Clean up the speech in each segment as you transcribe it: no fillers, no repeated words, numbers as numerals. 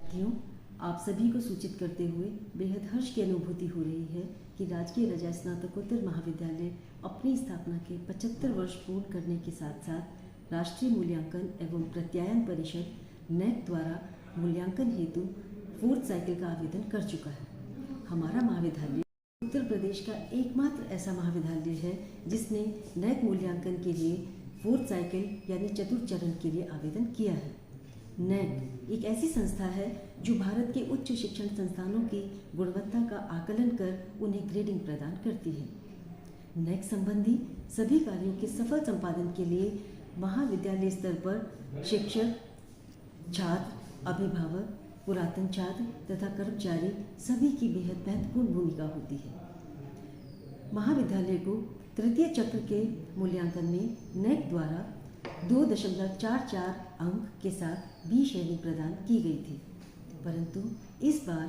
साथियों, आप सभी को सूचित करते हुए बेहद हर्ष की अनुभूति हो रही है कि राजकीय रजा स्नातकोत्तर महाविद्यालय अपनी स्थापना के 75 वर्ष पूर्ण करने के साथ साथ राष्ट्रीय मूल्यांकन एवं प्रत्यायन परिषद नैक द्वारा मूल्यांकन हेतु 4th साइकिल का आवेदन कर चुका है। हमारा महाविद्यालय उत्तर प्रदेश का एकमात्र ऐसा महाविद्यालय है जिसने नैक मूल्यांकन के लिए 4th साइकिल यानी चतुर्थ चरण के लिए आवेदन किया है। नैक एक ऐसी संस्था है जो भारत के उच्च शिक्षण संस्थानों की गुणवत्ता का आकलन कर उन्हें ग्रेडिंग प्रदान करती है। नैक संबंधी सभी कार्यों के सफल संपादन के लिए महाविद्यालय स्तर पर शिक्षक, छात्र, अभिभावक, पुरातन छात्र तथा कर्मचारी सभी की बेहद महत्वपूर्ण भूमिका होती है। महाविद्यालय को तृतीय चक्र के मूल्यांकन में नैक द्वारा 2.44 अंक के साथ बी श्रेणी प्रदान की गई थी, परंतु इस बार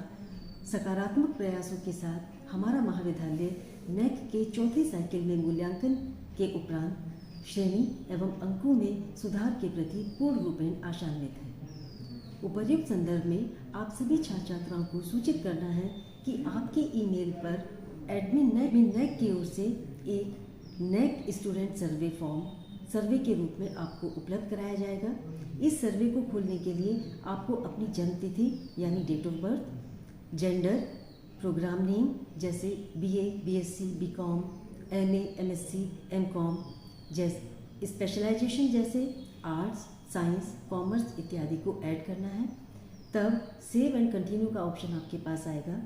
सकारात्मक प्रयासों के साथ हमारा महाविद्यालय नैक के चौथे साइकिल में मूल्यांकन के उपरांत श्रेणी एवं अंकों में सुधार के प्रति पूर्ण रूपेण आशान्वित है। उपर्युक्त संदर्भ में आप सभी छात्र छात्राओं को सूचित करना है कि आपके ईमेल पर एडमिन नैक की ओर से एक नैक स्टूडेंट सर्वे फॉर्म सर्वे के रूप में आपको उपलब्ध कराया जाएगा। इस सर्वे को खोलने के लिए आपको अपनी जन्म तिथि यानी date of birth, gender, program name जैसे BA, BSc, BCom, MA, MSc, MCom, जैसे स्पेशलाइजेशन जैसे आर्ट्स, साइंस, कॉमर्स इत्यादि को ऐड करना है। तब सेव एंड कंटिन्यू का ऑप्शन आपके पास आएगा।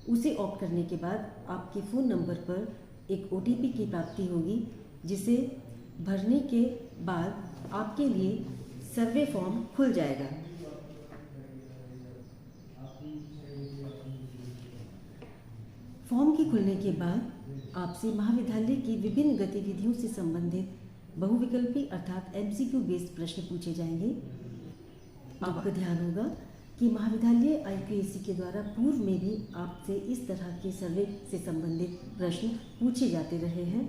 उसे ऑप्ट करने के बाद आपके फ़ोन नंबर पर एक OTP की प्राप्ति होगी, जिसे भरने के बाद आपके लिए सर्वे फॉर्म खुल जाएगा। फॉर्म के खुलने के बाद आपसे महाविद्यालय की विभिन्न गतिविधियों से संबंधित बहुविकल्पी अर्थात MCQ बेस्ड प्रश्न पूछे जाएंगे। आपका ध्यान होगा कि महाविद्यालय IQAC के द्वारा पूर्व में भी आपसे इस तरह के सर्वे से संबंधित प्रश्न पूछे जाते रहे हैं।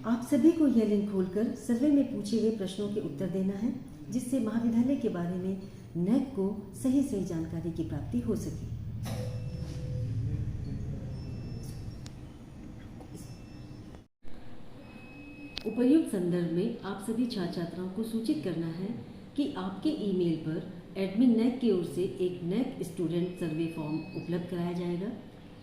आप सभी को यह लिंक खोलकर सर्वे में पूछे गए प्रश्नों के उत्तर देना है, जिससे महाविद्यालय के बारे में नैक को सही जानकारी की प्राप्ति हो सके। उपर्युक्त संदर्भ में आप सभी छात्र छात्राओं को सूचित करना है कि आपके ईमेल पर एडमिन नैक की ओर से एक नैक स्टूडेंट सर्वे फॉर्म उपलब्ध कराया जाएगा।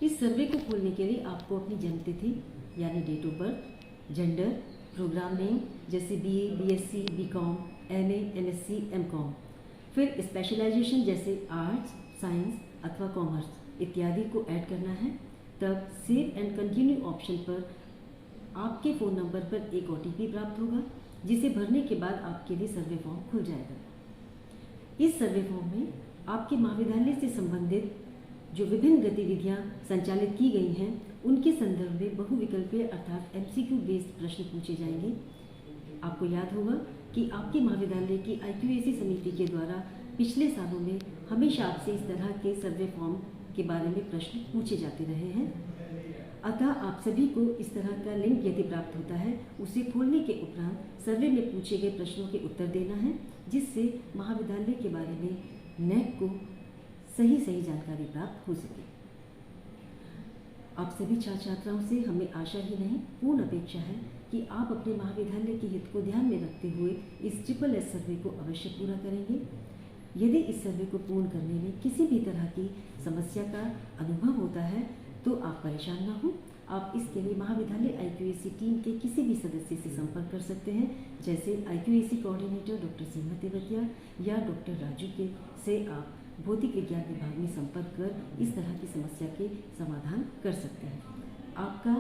इस सर्वे को खोलने के लिए आपको अपनी जन्म तिथि यानी date of birth, gender, program name जैसे BA, BSc, BCom, MA, MSc, MCom, फिर स्पेशलाइजेशन जैसे आर्ट्स, साइंस अथवा कॉमर्स इत्यादि को ऐड करना है। तब सेव एंड कंटिन्यू ऑप्शन पर आपके फ़ोन नंबर पर एक OTP प्राप्त होगा, जिसे भरने के बाद आपके लिए सर्वे फॉर्म खुल जाएगा। इस सर्वे फॉर्म में आपके महाविद्यालय से संबंधित जो विभिन्न गतिविधियां संचालित की गई हैं, उनके संदर्भ में बहुविकल्पीय अर्थात MCQ बेस्ड प्रश्न पूछे जाएंगे। आपको याद होगा कि आपके महाविद्यालय की IQAC समिति के द्वारा पिछले सालों में हमेशा आपसे इस तरह के सर्वे फॉर्म के बारे में प्रश्न पूछे जाते रहे हैं। अतः आप सभी को इस तरह का लिंक यदि प्राप्त होता है, उसे खोलने के उपरांत सर्वे में पूछे गए प्रश्नों के उत्तर देना है, जिससे महाविद्यालय के बारे में नैक को सही जानकारी प्राप्त हो सके। आप सभी छात्र छात्राओं से हमें आशा ही नहीं पूर्ण अपेक्षा है कि आप अपने महाविद्यालय के हित को ध्यान में रखते हुए इस SSS सर्वे को अवश्य पूरा करेंगे। यदि इस सर्वे को पूर्ण करने में किसी भी तरह की समस्या का अनुभव होता है तो आप परेशान ना हो। आप इसके लिए महाविद्यालय IQAC टीम के किसी भी सदस्य से संपर्क कर सकते हैं, जैसे IQAC कोऑर्डिनेटर डॉक्टर सीमा तेवतिया या डॉक्टर राजू के से आप भौतिक विज्ञान विभाग में संपर्क कर इस तरह की समस्या के समाधान कर सकते हैं। आपका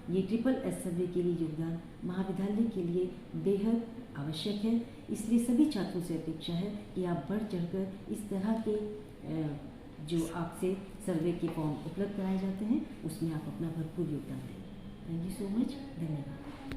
ये SSS सर्वे के लिए योगदान महाविद्यालय के लिए बेहद आवश्यक है, इसलिए सभी छात्रों से अपेक्षा है कि आप बढ़ चढ़कर इस तरह के जो आपसे सर्वे के फॉर्म उपलब्ध कराए जाते हैं उसमें आप अपना भरपूर योगदान दें। Thank you so much. धन्यवाद।